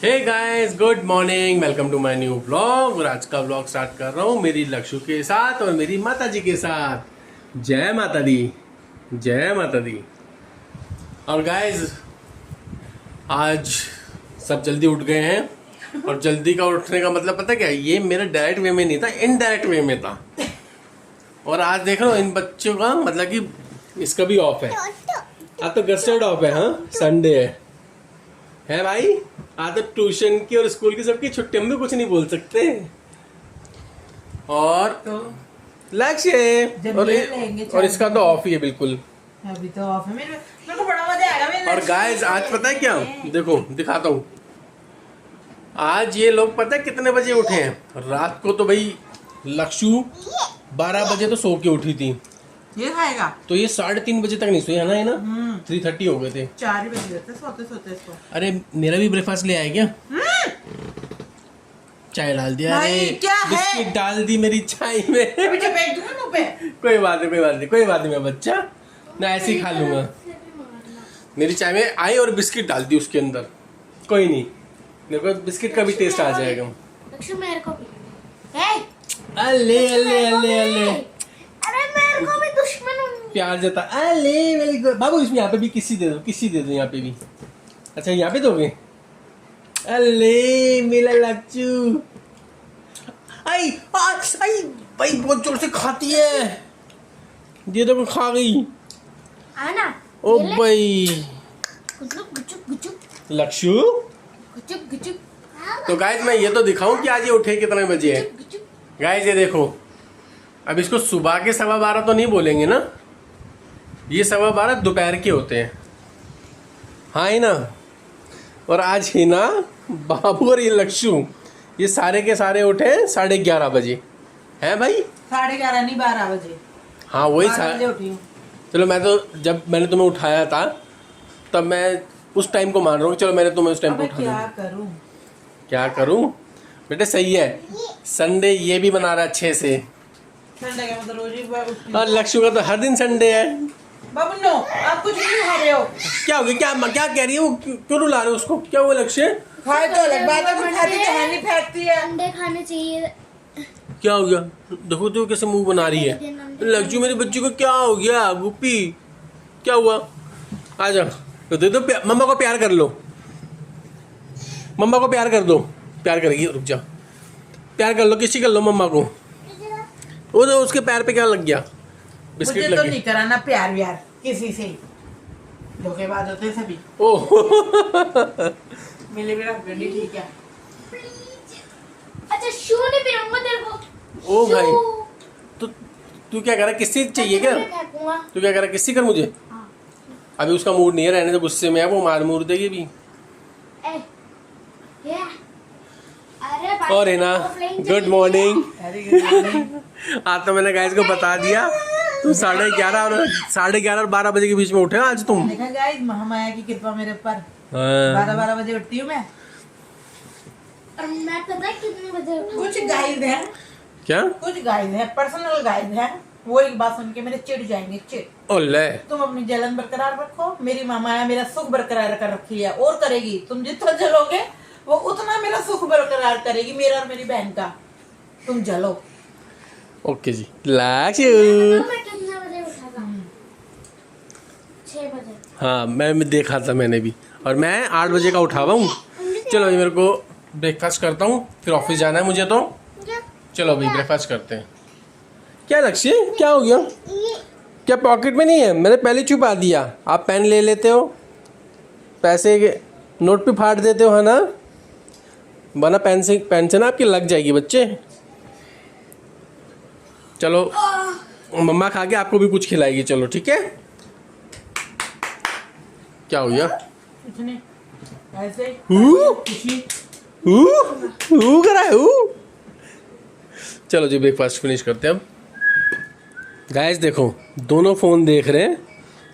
Hey guys, good morning, welcome to my new blog. और आज का ब्लॉग स्टार्ट कर रहा हूँ मेरी लक्ष्य के साथ और मेरी माता जी के साथ। जय माता दी, जय माता दी। और गाइस आज सब जल्दी उठ गए हैं। और जल्दी का उठने का मतलब पता क्या है, ये मेरा डायरेक्ट वे में नहीं था, इनडायरेक्ट वे में था। और आज देख रहा हूँ इन बच्चों का मतलब कि इसका भी ऑफ है। आज तो गस्टर्ड ऑफ है, हाँ संडे है भाई। आज तो ट्यूशन की और स्कूल की सबकी छुट्टी, हम भी कुछ नहीं बोल सकते। और तो लक्ष्य और इसका तो ऑफ ही है बिल्कुल। अभी तो ऑफ है। मेरे को बड़ा मजा आएगा। मेरे और गाइस आज पता है क्या, देखो दिखाता हूँ। आज ये लोग पता है कितने बजे उठे हैं। रात को तो भाई लक्ष्य 12 बजे तो सो के उठी थी। ये खाएगा तो ये 3:30 बजे तक नहीं सोई है ना 3:30 हो गए थे। 4 बजे रहते सोते सोते इसको। अरे मेरा भी ब्रेकफास्ट ले आए क्या? चाय डाल दिया, अरे क्या है? बिस्किट डाल दी मेरी चाय में। अभी जब बैठ दूंगा मुंह पे। कोई बात नहीं, कोई बात नहीं, कोई बात नहीं, मैं बच्चा ना ऐसे ही खा लूंगा। मेरी चाय में आई और बिस्किट डाल दी उसके अंदर। कोई नहीं, मेरे को बिस्किट का भी टेस्ट आ जाएगा। मेरे को भी अल्ले अल्ले अल्ले अल्ले अरे मेरे को भी दुश्मन हूँ। प्यार जता। अल्ले वेरी गुड बाबू, इसमें यहाँ पे भी किसी दे दो, किसी दे दो यहाँ पे भी। अच्छा यहाँ पे दोगे? अल्ले मेरा लच्चू। आई आई भाई बहुत जोर से खाती है। ये तो खा गई। आना ओ भाई गुचुप गुचुप गुचुप लक्ष्य। गुचुप गुचुप। तो गाइज मैं ये तो दिखाऊं कि आज ये उठे कितने बजे है। गाइज ये देखो, अब इसको सुबह के 12:15 तो नहीं बोलेंगे ना, ये 12:15 दोपहर के होते हैं, हाँ ही ना। और आज ही ना बाबू और ये लक्ष्य ये सारे के सारे उठे 11:30 बजे है भाई। 11:30 नहीं 12 बजे। हाँ वही 12 बजे उठी हूँ। चलो मैं तो जब मैंने तुम्हें उठाया था तब मैं उस टाइम को मान रहा हूँ। चलो मैंने तुम्हें उस टाइम को उठा दिया। क्या करूँ बेटे, सही है। संडे ये भी मना रहा है अच्छे से। संडे का मतलब रोज ही और लक्ष्य का तो हर दिन संडे है। बाबू नो, आप कुछ नहीं खा रहे हो। क्या हो गया, क्या कह रही हो, क्यों रुला रहे हो उसको? क्या हुआ लक्ष्य? खाए तो अलग बात है, कुछ खाती तो है नहीं, फेंकती है। अंडे खाने चाहिए। क्या हो गया? देखो तो कैसे मुंह बना रही है लक्ष्य। मेरी बच्ची को क्या हो गया गुप्पी, क्या हुआ? आ जा तो दे दो, मम्मा को प्यार कर लो, मम्मा को प्यार कर दो। प्यार करेगी, रुक जा, प्यार कर लो, किसी कर लो मम्मा को। वो तो उसके पैर पे क्या लग गया? बिस्किट मुझे लग तो गया। नहीं कराना प्यार व्यार किसी से, धोखेबाज होते सभी। ओह मिले भी रख गंडी, ठीक है। अच्छा शू नहीं पहनूंगा तेरे को। ओ शू। भाई तो तू क्या कर रहा है, किससे चाहिए क्या? मैं फेंकूंगा। तू क्या कर रहा है, किससे कर मुझे? हाँ। अभी उसका मूड नहीं है, रहने से गुस्से में है वो, मार मूर देगी भी। ए, ये। अरे और है ना, गुड मॉर्निंग। आज तो मैंने गाइस को बता दिया तुम 11:30 और 11:30 और 12 बजे के बीच में उठे आज तुम। देखा गाइस, महामाया की कृपा मेरे ऊपर। हाँ। 12 बजे उठती हूँ मैं। और मैं पता है कितने बजे उठूं? कुछ गाइड है, क्या? कुछ गाइड है, पर्सनल गाइड है। वो एक बात सुन के मेरे चिढ़ जाएंगे, चिढ़। ओले तुम अपनी जलन बरकरार रखो, मेरी मामाया मेरा सुख बरकरार कर रखी है और करेगी। तुम जितना जलोगे वो उतना मेरा सुख बरकरार करेगी, मेरा और मेरी बहन का। तुम जलो। ओके जी। लक्ष्य। मैं कितने बजे उठा था? 6 बजे। हाँ मैं देखा था मैंने भी, और मैं 8 बजे का उठा हुआ हूँ। चलो अभी मेरे को ब्रेकफास्ट करता हूँ, फिर ऑफिस जाना है मुझे। तो चलो अभी ब्रेकफास्ट करते हैं। क्या लक्ष्य, क्या हो गया? क्या पॉकेट में नहीं है? मैंने पहले छुपा दिया। आप पेन ले लेते हो, पैसे के नोट पे फाड़ देते हो, है ना? वरना पेन से ना आपकी लग जाएगी बच्चे। चलो मम्मा खा के आपको भी कुछ खिलाएगी, चलो ठीक है। क्या हो गया? कुछ नहीं, ऐसे ही खुशी। करा है चलो जी ब्रेकफास्ट फिनिश करते हैं अब। गाइस देखो, दोनों फ़ोन देख रहे हैं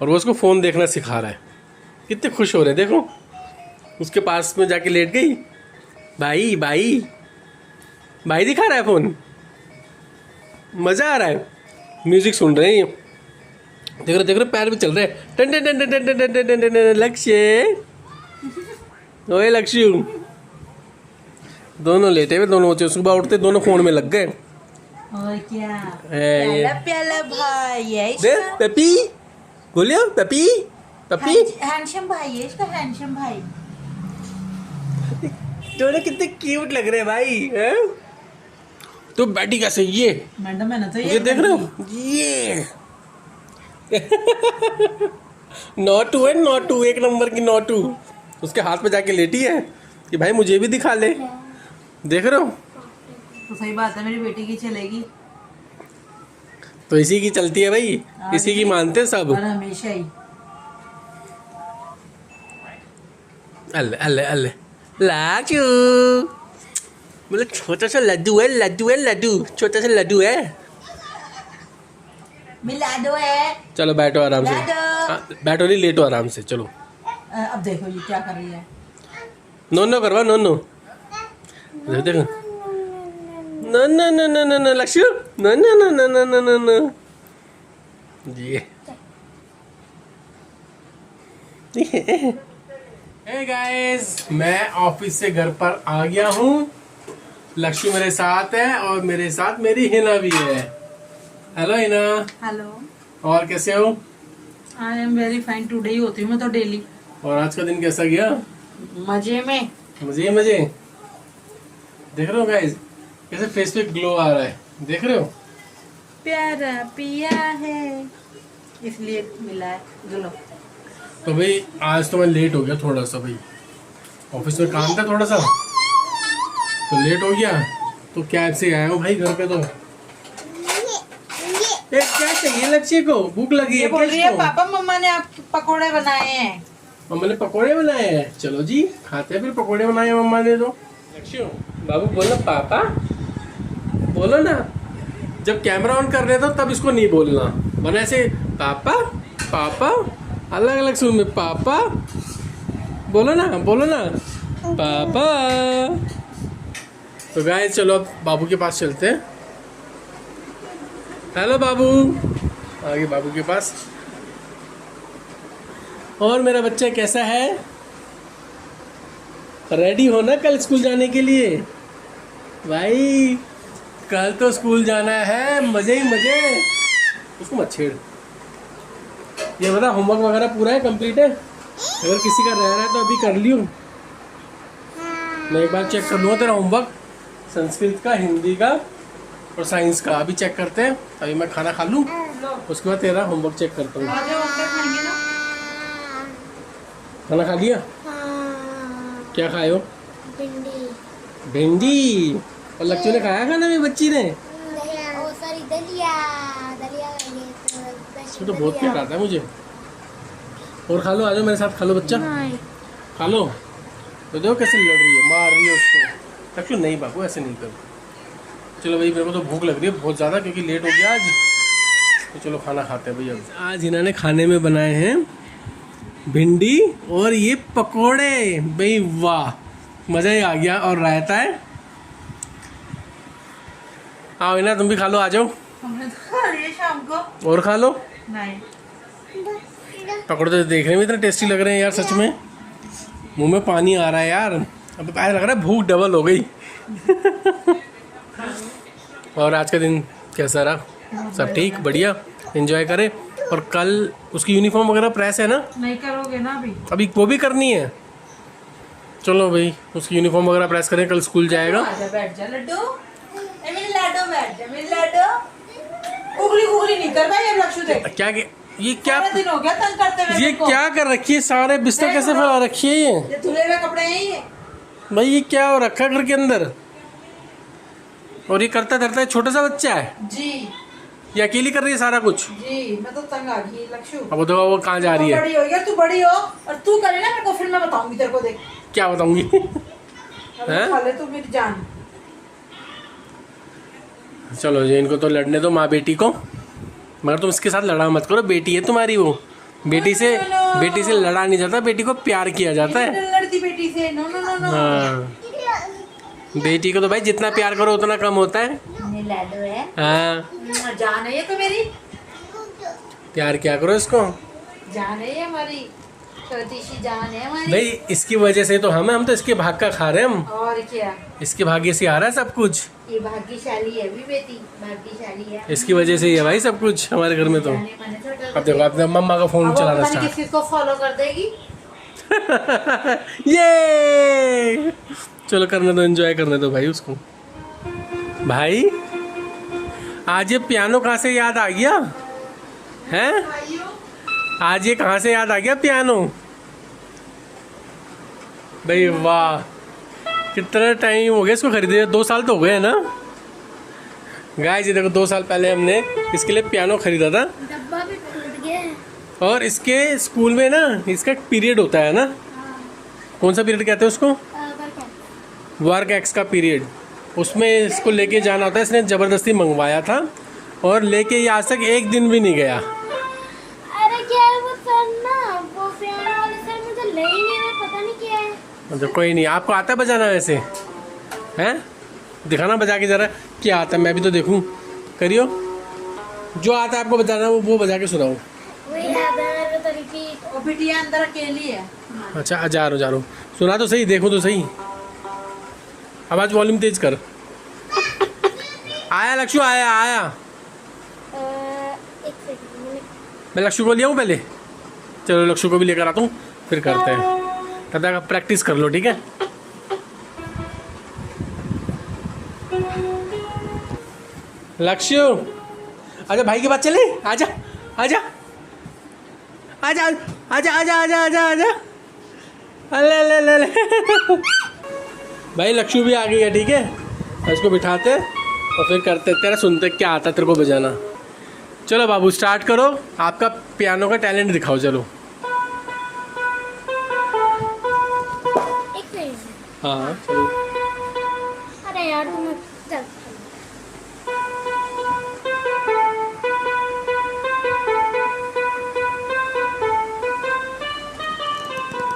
और वो उसको फ़ोन देखना सिखा रहा है। कितने खुश हो रहे हैं, देखो उसके पास में जाके लेट गई। भाई भाई भाई दिखा रहा है फ़ोन, मज़ा आ रहा है। म्यूज़िक सुन रहे हैं, देख रहे पैर भी चल रहे हैं। टन टन टन टन टन टन टन टन टन। लक्ष्य, ओए लक्ष्य, दोनों लेटे हुए, दोनों बच्चे सुबह उठते दोनों फोन में लग गए। और क्या ये प्याला प्याला भाई है दे इसका। पपी, बोलियो पपी पपी। हैंडसम भाई है इसका, हैंडसम भाई। दोनों कितने क्यूट लग रहे हैं भाई, हैं? तो बैठी कैसे ये मैडम है ना, तो ये देख रहे हो ये नोटू है, नोटू एक नंबर की नोटू। उसके हाथ पे जाके लेटी है कि भाई मुझे भी दिखा ले। देख रहे हो, तो सही बात है, मेरी बेटी की चलेगी तो इसी की चलती है भाई, इसी की मानते हैं सब। और हमेशा ही। अल्ले अल्ले अल्ले लाचू, मतलब छोटा सा लड्डू है, लड्डू है, लड्डू छोटा सा लड्डू है। मिलाडो है। चलो बैठो आराम से। लाडो। हाँ, बैठो नहीं, लेटो आराम से। चलो अब देखो ये क्या कर रही है। नो नो करवा, नो नो देखो, no no no no no no Lakshya, no no no no no no no no ये हे गाइस, मैं ऑफिस से घर पर आ गया हूँ। लक्ष्य मेरे साथ है और मेरे साथ मेरी हिना भी है। हेलो हिना, हेलो, और कैसे हो? I am very fine, today he होती हूँ मैं तो डेली। और आज का दिन कैसा गया? मजे में। मजे मजे। देख रहे हो गाइस कैसे फेस पे ग्लो आ रहा है, देख रहे हो? प्यारा पिया है इसलिए मिला है। चलो तो भाई आज तो मैं लेट हो गया थोड़ा सा, भाई ऑफिस में काम था थोड़ा सा तो लेट हो गया। तो कैब से आया हूँ भाई घर पे। तो क्या चाहिए लक्ष्य को? भूख लगी ये है बोल क्या रही है इसको? पापा मम्मा ने आप पकोड़े बनाए हैं। मम्मा ने पकोड़े बनाए हैं, चलो जी खाते हैं फिर। पकोड़े बनाए हैं मम्मा ने। तो लक्ष्य बाबू बोलो पापा, बोलो ना। जब कैमरा ऑन कर रहे हो तब इसको नहीं बोलना, वरना ऐसे पापा पापा अलग अलग सुन में पापा बोलो ना, बोलो ना पापा। तो गाइस चलो अब बाबू के पास चलते हैं। हेलो बाबू, आगे बाबू के पास। और मेरा बच्चा कैसा है? रेडी हो ना कल स्कूल जाने के लिए? भाई कल तो स्कूल जाना है, मजे ही मजे। उसको मत छेड़। ये बता होमवर्क वगैरह पूरा है, कंप्लीट है? अगर किसी का रह रहा है तो अभी कर लियो। मैं एक बार चेक कर लूँगा तेरा होमवर्क, संस्कृत का, हिंदी का और साइंस का। अभी चेक करते हैं, अभी मैं खाना खा लूँ, उसके बाद तेरा होमवर्क चेक करता हूँ। खाना खा लिया? क्या खाए हो? भिंडी। भिंडी। और लक्ष्य ने खाया खाना में, बच्ची ने? ओ सॉरी, दलिया। दलिया वो तो बहुत प्यार आता है मुझे। और खा लो, आ जाओ मेरे साथ खा लो बच्चा, खा लो। तो देखो कैसे लड़ रही है, मार रही है उसको। लक्ष्य नहीं बाबू ऐसे नहीं कर। चलो भाई मेरे को तो भूख लग रही है बहुत ज़्यादा, क्योंकि लेट हो गया आज। तो चलो खाना खाते हैं भैया। आज इन्होंने खाने में बनाए हैं भिंडी और ये पकोड़े। भाई वाह, मज़ा ही आ गया। और रायता है। आओ इना, तुम भी खा लो, आ जाओ। हमने तो खा लिया शाम को। और खा लो। नहीं, पकौड़े तो देखने में इतने टेस्टी लग रहे हैं यार, सच में मुंह में पानी आ रहा है यार। अब तो ऐसा लग रहा है भूख डबल हो गई। और आज का दिन कैसा रहा? सब ठीक, बढ़िया, एंजॉय करें। और कल उसकी यूनिफॉर्म वगैरह प्रेस है ना? नहीं करोगे ना अभी? अभी वो भी करनी है। चलो भाई उसकी यूनिफॉर्म वगैरह प्रेस करें, कल स्कूल जाएगा। आजा, बैठ जा लड्डू। ए मेरी लाडो, बैठ जा मेरी लाडो। उगली उगली नहीं कर भाई, अब लक्ष्य देख। क्या ये क्या सारा दिन हो गया तंग करते हुए। ये मेरे को। क्या कर रखी है? सारे बिस्तर कैसे फैला रखी है ये? ये धुले हुए कपड़े हैं ये। भाई ये क्या हो रखा है घर के अंदर? और ये करता धरता है, छोटा सा बच्चा है, जी ये अकेली कर रही है सारा कुछ। जी, मैं तो तंग आ गई लक्ष्य। अब देखो वो कहाँ जा रही है। बड़ी हो गया, तू बड़ी हो और तू करे ना मेरे को, फिर मैं बताऊंगी तेरे को। देख क्या बताऊंगी? अब हैं? खा ले तू मेरी जान। चलो जी, इनको तो लड़ने दो, माँ बेटी को। मगर तुम इसके साथ लड़ा मत करो, बेटी है तुम्हारी वो। बेटी से लड़ा नहीं जाता, बेटी को प्यार किया जाता है। लड़ती बेटी से, नो नो नो नो। हाँ, बेटी को तो भाई जितना प्यार करो उतना कम होता है। ये लाडो है। हाँ, जान है ये तो मेरी, प्यार क्या करो इसको। जान है ये हमारी, छोटी सी जान है हमारी। भाई इसकी वजह से तो हम तो इसके भाग का खा रहे हैं हम। और क्या, इसके भाग्य से आ रहा है सब कुछ। ये भाग्यशाली है भी बेटी, भाग्यशाली है। इसकी वजह से ही है भाई सब कुछ हमारे घर में तो। अब देखो आप मम्मा का फोन चलाना स्टार्ट। किस किस को फॉलो कर देगी। ये चलो करने दो, एंजॉय करने दो भाई उसको। भाई आज ये पियानो कहाँ से याद आ गया हैं? आज ये कहाँ से याद आ गया पियानो? भाई वाह, कितना टाइम हो गया इसको खरीदे, 2 साल तो हो गए हैं ना गाइस। ये देखो 2 साल पहले हमने इसके लिए पियानो खरीदा था। डब्बा भी टूट गया। और इसके स्कूल में ना इसका एक पीरियड होता है ना, कौन सा पीरियड कहते हैं उसको? वर्क एक्स का पीरियड। उसमें इसको लेके जाना होता है। इसने ज़बरदस्ती मंगवाया था और लेके ये आज तक एक दिन भी नहीं गया। अरे क्या है वो सर ना, वो पियानो वाले सर मुझे ले ही नहीं रहे, पता नहीं क्या है। मतलब कोई नहीं, आपको आता है बजाना वैसे हैं? दिखाना बजा के जरा क्या आता है, मैं भी तो देखूं। करियो, जो आता है आपको बजाना वो बजा के सुनाओ। वही याद है मेरे तो रिपीट। वो बिटिया अंदर अकेली है। अच्छा जा रहा हूँ, सुना तो सही, देखो तो सही। आवाज़ वॉल्यूम तेज कर। आया लक्ष्य, आया। एक सेकंड, मैं लक्ष्य को ले आऊँ पहले? चलो लक्ष्य को भी लेकर आता हूँ, फिर करते हैं। तब तक आप प्रैक्टिस कर लो, ठीक है? लक्ष्य आजा, भाई के पास चले। आजा आजा आजा आजा आजा आजा आजा आजा। अले ले ले। भाई लक्ष्य भी आ गई है, ठीक है? इसको बिठाते और फिर करते, तेरा सुनते क्या आता तेरे को बजाना। चलो बाबू स्टार्ट करो, आपका पियानो का टैलेंट दिखाओ। चलो एक सेकंड। हाँ चलो। अरे यार तुम चल।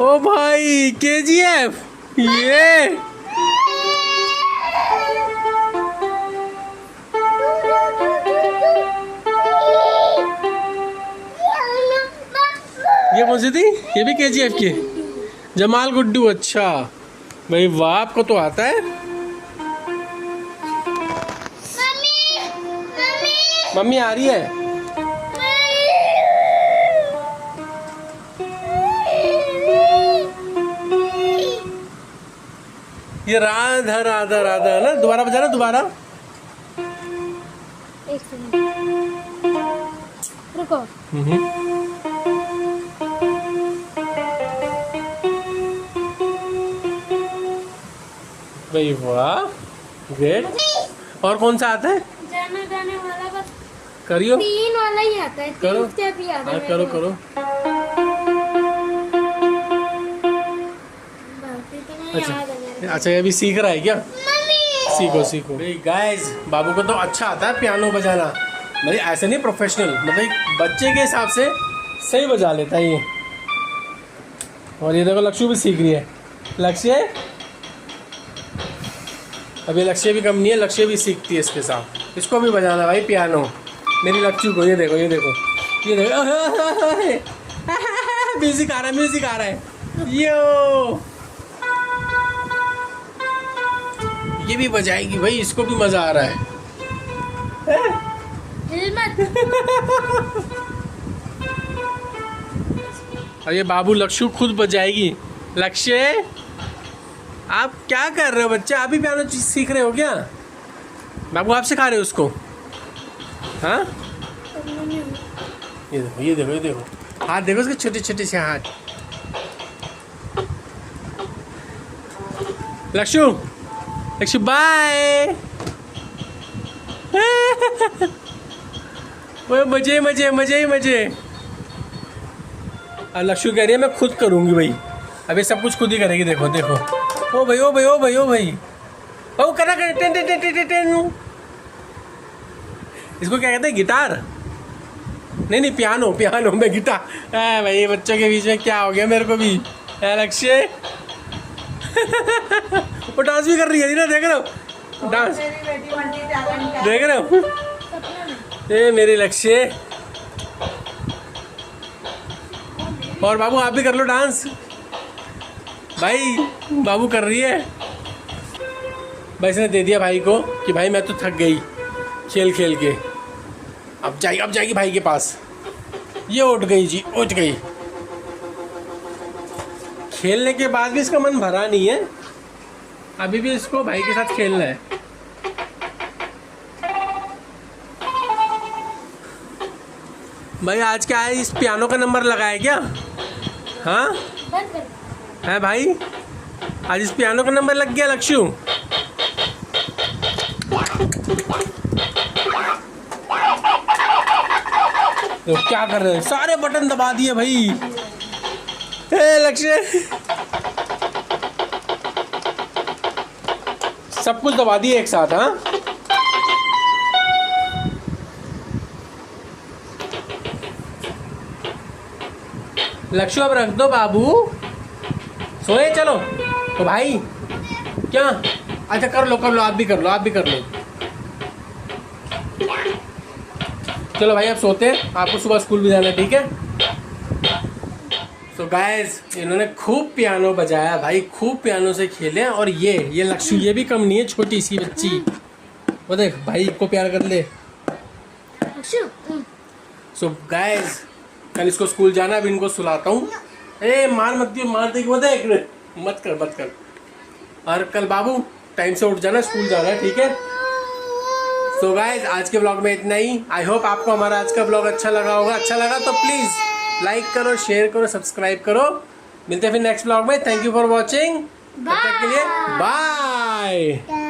ओ भाई KGF, ये कौन सी थी? ये भी KGF की? जमाल गुड्डू, अच्छा भाई वाह, आपको तो आता है। मम्मी आ रही है। ये राधा राधा राधा है ना? दोबारा बजाना, दोबारा। एक सेकंड रुको। भाई वाह, ग्रेट। और कौन सा आता है? जाना गाने वाला बस करियो, 3 वाला ही आता है। करो। 3 स्टेप ही आता है। हाँ करो करो। अच्छा ये अभी सीख रहा है क्या? सीखो सीखो। गाइस बाबू को तो अच्छा आता है पियानो बजाना, मतलब ऐसे नहीं प्रोफेशनल, मतलब एक बच्चे के हिसाब से सही बजा लेता है ये। और ये देखो लक्ष्य भी सीख रही है। लक्ष्य, अभी लक्ष्य भी कम नहीं है, लक्ष्य भी सीखती है इसके साथ। इसको भी बजाना भाई पियानो, मेरी लक्ष्य को। ये देखो ये देखो ये देखो, म्यूजिक आ रहा है, म्यूजिक आ रहा है। यो ये भी बजाएगी भाई, इसको भी मजा आ रहा है। हिल मत। और ये बाबू लक्ष्य खुद बजाएगी। लक्ष्य आप क्या कर रहे हो बच्चे? आप भी पियानो सीख रहे हो क्या? बाबू आप सिखा रहे हो उसको? हाँ ये देखो ये देखो ये देखो, हाथ देखो उसके छोटे छोटे से हाथ। लक्ष्य, लक्ष्य बाय। वो मजे मजे मजे ही मजे। और लक्ष्य कह रही है मैं खुद करूँगी भाई, अभी सब कुछ खुद ही करेगी। देखो देखो, ओ भाई ओ भाई ओ भाई ओ भाई, ओ करा कर ten ten ten ten ten. इसको क्या कहते हैं? गिटार? नहीं नहीं पियानो, पियानो में गिटार। भाई बच्चों के बीच में क्या हो गया मेरे को भी। लक्ष्य वो डांस भी कर रही है ना, देख रहे हो डांस? देख रहे हो? ये मेरे लक्ष्य। और बाबू आप भी कर लो डांस। भाई बाबू कर रही है। भाई इसने दे दिया भाई को कि भाई मैं तो थक गई खेल खेल के, अब जाएगी भाई के पास। ये उठ गई जी, उठ गई। खेलने के बाद भी इसका मन भरा नहीं है, अभी भी इसको भाई के साथ खेलना है। भाई आज क्या है, इस पियानो का नंबर लगाया क्या? हाँ बंद कर। है भाई, आज इस पियानो का नंबर लग गया लक्षु। तो क्या कर रहे हैं, सारे बटन दबा दिए भाई। ए लक्ष्य, सब कुछ दबा दिए एक साथ। हाँ लक्ष्य अब रख दो बाबू, सोए चलो। तो भाई क्या, अच्छा कर लो आप भी कर लो, आप भी कर लो। चलो भाई अब सोते हैं, आपको सुबह स्कूल भी जाना है, ठीक है। तो गाइस इन्होंने खूब पियानो बजाया भाई, खूब पियानो से खेले। और ये लक्ष्य ये भी कम नहीं है, छोटी सी बच्ची, वो देख भाई को प्यार कर ले। सो गाइस कल इसको स्कूल जाना, अभी इनको सुलाता हूँ। ए मार मत दियो, मार देगी, वो देख मत कर। और कल बाबू टाइम से उठ जाना, स्कूल जाना है, ठीक है। सो गाइस आज के ब्लॉग में इतना ही। आई होप आपको हमारा आज का ब्लॉग अच्छा लगा होगा। अच्छा लगा तो प्लीज लाइक करो, शेयर करो, सब्सक्राइब करो। मिलते हैं फिर नेक्स्ट ब्लॉग में। Thank you for watching. तब तक के लिए बाय।